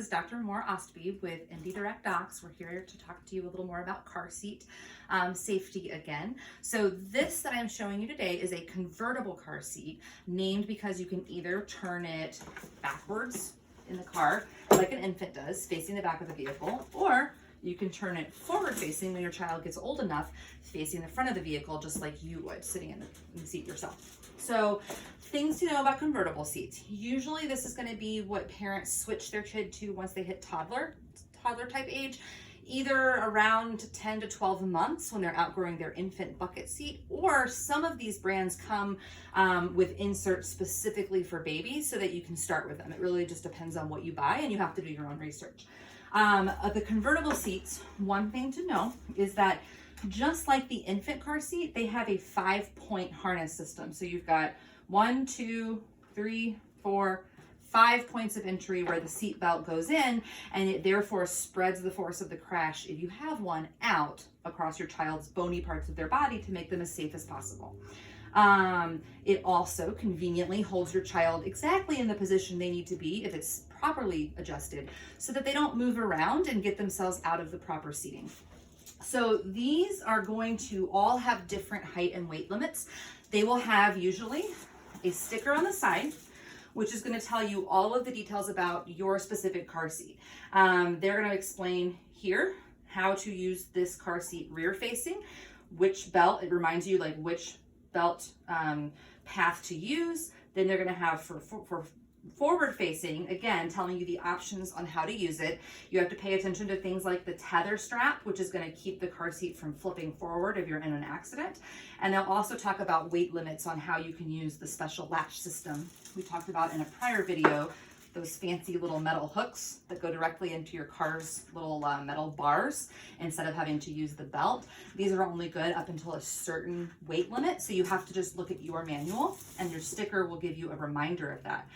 This is Dr. Moore-Ostby with MD Direct Docs. We're here to talk to you a little more about car seat safety again. So this that I'm showing you today is a convertible car seat, named because you can either turn it backwards in the car like an infant does, facing the back of the vehicle, or you can turn it forward facing when your child gets old enough, facing the front of the vehicle, just like you would sitting in the seat yourself. So things to know about convertible seats. Usually this is going to be what parents switch their kid to once they hit toddler type age, either around 10 to 12 months when they're outgrowing their infant bucket seat, or some of these brands come with inserts specifically for babies so that you can start with them. It really just depends on what you buy, and you have to do your own research. The convertible seats, one thing to know is that just like the infant car seat, they have a 5-point harness system. So you've got 1, 2, 3, 4, 5 points of entry where the seat belt goes in, and it therefore spreads the force of the crash, if you have one, out across your child's bony parts of their body to make them as safe as possible. It also conveniently holds your child exactly in the position they need to be if it's properly adjusted, so that they don't move around and get themselves out of the proper seating. So these are going to all have different height and weight limits. They will have usually a sticker on the side, which is going to tell you all of the details about your specific car seat. They're going to explain here how to use this car seat rear facing, which belt, it reminds you like which belt path to use. Then they're going to have for forward facing, again, telling you the options on how to use it. You have to pay attention to things like the tether strap, which is going to keep the car seat from flipping forward if you're in an accident. And they'll also talk about weight limits on how you can use the special latch system we talked about in a prior video, those fancy little metal hooks that go directly into your car's little metal bars instead of having to use the belt. These are only good up until a certain weight limit, so you have to just look at your manual, and your sticker will give you a reminder of that.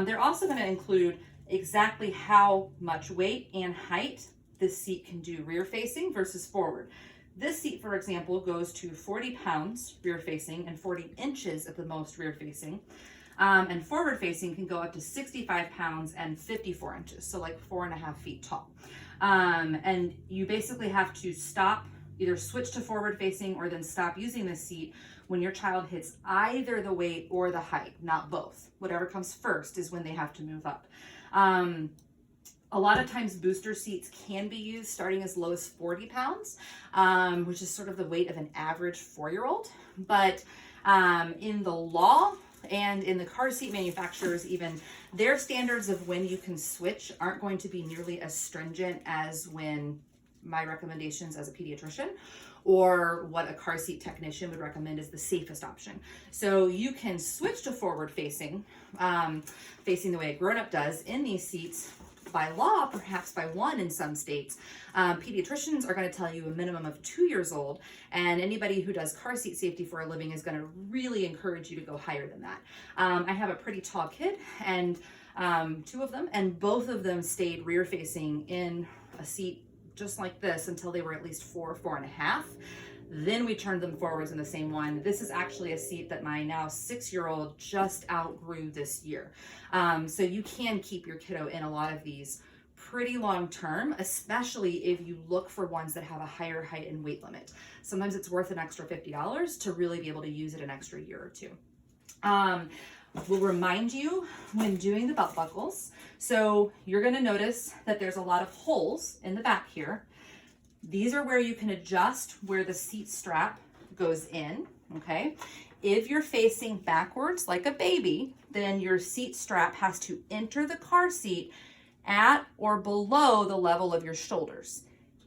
They're also going to include exactly how much weight and height this seat can do rear facing versus forward. This seat, for example, goes to 40 pounds rear facing and 40 inches at the most rear facing. And forward facing can go up to 65 pounds and 54 inches, so like 4.5 feet tall. And you basically have to stop, either switch to forward facing or then stop using this seat when your child hits either the weight or the height, not both. Whatever comes first is when they have to move up. A lot of times booster seats can be used starting as low as 40 pounds, which is sort of the weight of an average 4-year-old. But in the law, and in the car seat manufacturers, even their standards of when you can switch aren't going to be nearly as stringent as when my recommendations as a pediatrician or what a car seat technician would recommend is the safest option. So you can switch to forward facing, facing the way a grown-up does in these seats by law, perhaps by 1 in some states. Pediatricians are going to tell you a minimum of 2 years old, and anybody who does car seat safety for a living is going to really encourage you to go higher than that. I have a pretty tall kid, and 2 of them, and both of them stayed rear facing in a seat just like this until they were at least 4.5. Then we turned them forwards in the same one. This is actually a seat that my now 6-year-old just outgrew this year. So you can keep your kiddo in a lot of these pretty long term, especially if you look for ones that have a higher height and weight limit. Sometimes it's worth an extra $50 to really be able to use it an extra year or 2. We'll remind you when doing the belt buckles. So you're going to notice that there's a lot of holes in the back here. These are where you can adjust where the seat strap goes in, okay? If you're facing backwards like a baby, then your seat strap has to enter the car seat at or below the level of your shoulders.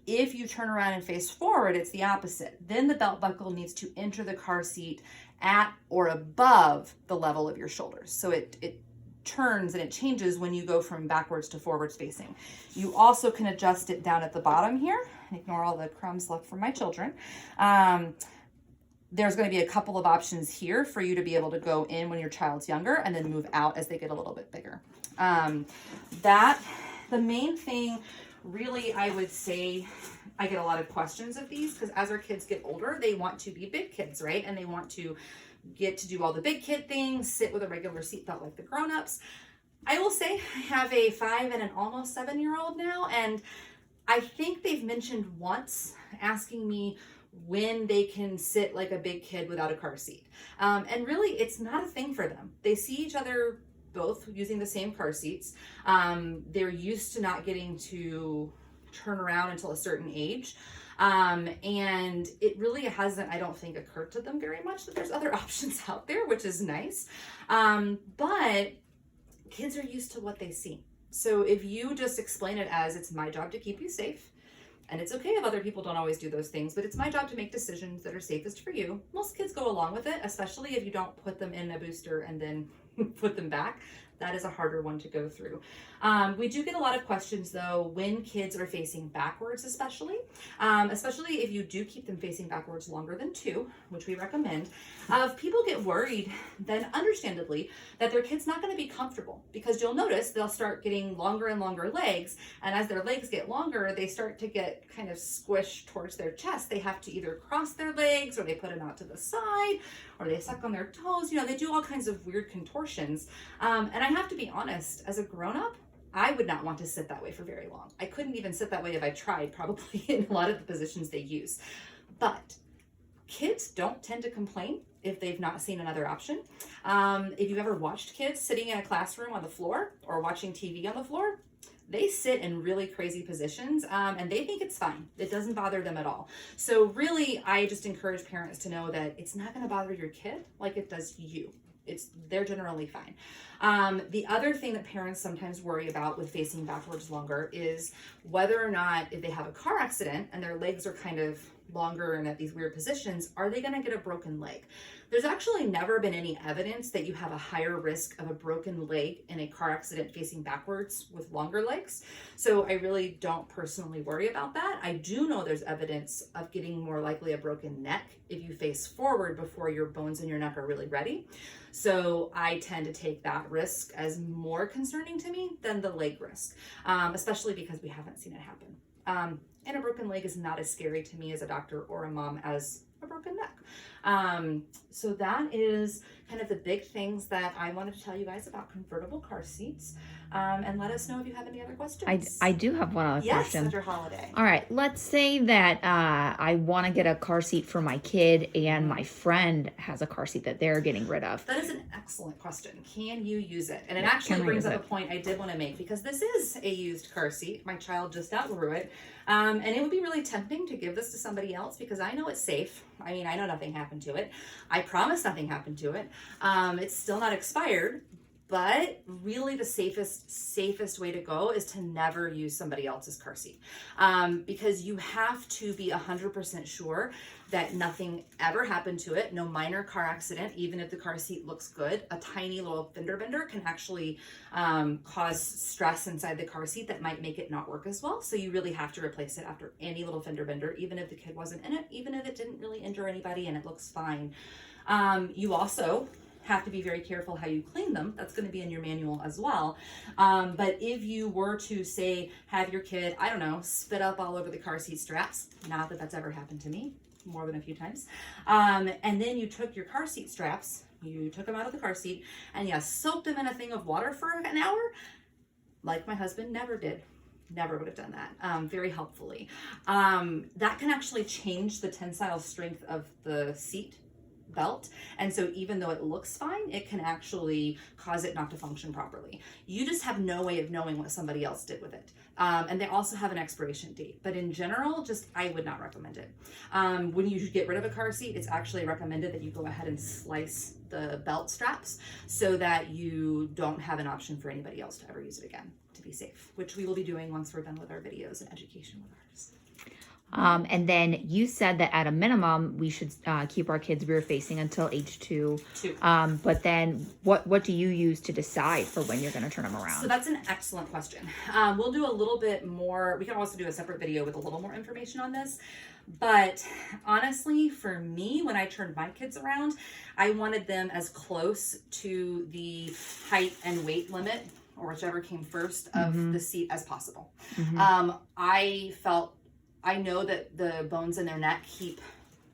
If you turn around and face forward, it's the opposite. Then the belt buckle needs to enter the car seat at or above the level of your shoulders. So it turns and it changes when you go from backwards to forwards facing. You also can adjust it down at the bottom here. Ignore all the crumbs left from my children. There's going to be a couple of options here for you to be able to go in when your child's younger and then move out as they get a little bit bigger. The main thing really, I would say, I get a lot of questions of these because as our kids get older, they want to be big kids, right? And they want to get to do all the big kid things, sit with a regular seatbelt like the grown-ups. I will say I have a 5 and an almost 7-year-old now, and I think they've mentioned once asking me when they can sit like a big kid without a car seat. And really, it's not a thing for them. They see each other both using the same car seats. They're used to not getting to turn around until a certain age. And it really hasn't, I don't think, occurred to them very much that there's other options out there, which is nice. But kids are used to what they see. So if you just explain it as it's my job to keep you safe, and it's okay if other people don't always do those things, but it's my job to make decisions that are safest for you. Most kids go along with it, especially if you don't put them in a booster and then put them back. That is a harder one to go through. We do get a lot of questions though when kids are facing backwards, especially if you do keep them facing backwards longer than 2, which we recommend. If people get worried, then understandably, that their kid's not going to be comfortable, because you'll notice they'll start getting longer and longer legs, and as their legs get longer, they start to get kind of squished towards their chest. They have to either cross their legs, or they put them out to the side, or they suck on their toes. You know, they do all kinds of weird contortions. And I have to be honest, as a grown-up, I would not want to sit that way for very long. I couldn't even sit that way if I tried, probably, in a lot of the positions they use. But kids don't tend to complain if they've not seen another option. If you've ever watched kids sitting in a classroom on the floor or watching TV on the floor, they sit in really crazy positions, and they think it's fine. It doesn't bother them at all. So really, I just encourage parents to know that it's not going to bother your kid like it does you. They're generally fine. The other thing that parents sometimes worry about with facing backwards longer is whether or not, if they have a car accident and their legs are kind of longer and at these weird positions, are they going to get a broken leg? There's actually never been any evidence that you have a higher risk of a broken leg in a car accident facing backwards with longer legs. So I really don't personally worry about that. I do know there's evidence of getting more likely a broken neck if you face forward before your bones in your neck are really ready. So I tend to take that risk as more concerning to me than the leg risk, especially because we haven't seen it happen. And a broken leg is not as scary to me as a doctor or a mom as a broken neck. So that is kind of the big things that I wanted to tell you guys about convertible car seats. And let us know if you have any other questions. I do have one other question. Yes, Dr. Holiday. All right, let's say that I want to get a car seat for my kid and my friend has a car seat that they're getting rid of. That is an excellent question. Can you use it? And it actually brings up a point I did want to make, because this is a used car seat. My child just outgrew it. And it would be really tempting to give this to somebody else, because I know it's safe. I mean, I know nothing happened to it. I promise nothing happened to it. It's still not expired. But really the safest way to go is to never use somebody else's car seat, because you have to be 100% sure that nothing ever happened to it, no minor car accident. Even if the car seat looks good, a tiny little fender bender can actually cause stress inside the car seat that might make it not work as well. So you really have to replace it after any little fender bender, even if the kid wasn't in it, even if it didn't really injure anybody and it looks fine. You also have to be very careful how you clean them. That's going to be in your manual as well. But if you were to, say, have your kid, I don't know, spit up all over the car seat straps, not that that's ever happened to me, more than a few times, and then you took your car seat straps, you took them out of the car seat, and you soaked them in a thing of water for an hour, like my husband never did. Never would have done that, very helpfully. That can actually change the tensile strength of the seat belt, and so even though it looks fine, it can actually cause it not to function properly. You just have no way of knowing what somebody else did with it, and they also have an expiration date, but in general, I would not recommend it. When you get rid of a car seat, it's actually recommended that you go ahead and slice the belt straps so that you don't have an option for anybody else to ever use it again, to be safe, which we will be doing once we're done with our videos and education with ours. And then you said that at a minimum, we should keep our kids rear facing until age 2. But then what do you use to decide for when you're going to turn them around? So that's an excellent question. We'll do a little bit more. We can also do a separate video with a little more information on this. But honestly, for me, when I turned my kids around, I wanted them as close to the height and weight limit, or whichever came first, of the seat as possible. I know that the bones in their neck keep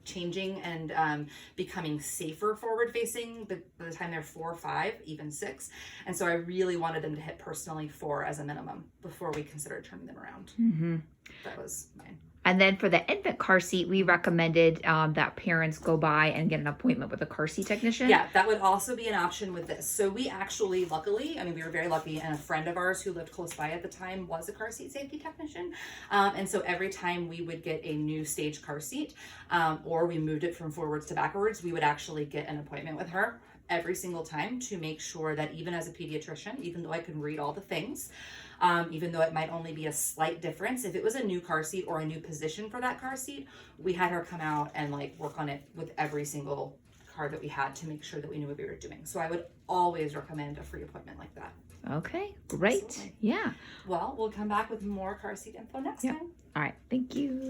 changing and becoming safer forward facing by the time they're 4 or 5, even 6. And so I really wanted them to hit personally 4 as a minimum before we considered turning them around. Mm-hmm. That was mine. And then for the infant car seat, we recommended that parents go by and get an appointment with a car seat technician. Yeah, that would also be an option with this. So we actually, luckily, I mean, we were very lucky, and a friend of ours who lived close by at the time was a car seat safety technician. And so every time we would get a new stage car seat, or we moved it from forwards to backwards, we would actually get an appointment with her every single time to make sure that even as a pediatrician, even though I can read all the things, even though it might only be a slight difference, if it was a new car seat or a new position for that car seat, we had her come out and like work on it with every single car that we had to make sure that we knew what we were doing. So I would always recommend a free appointment like that. Okay, great. Absolutely. Yeah. Well, we'll come back with more car seat info next Yep. time. All right. Thank you.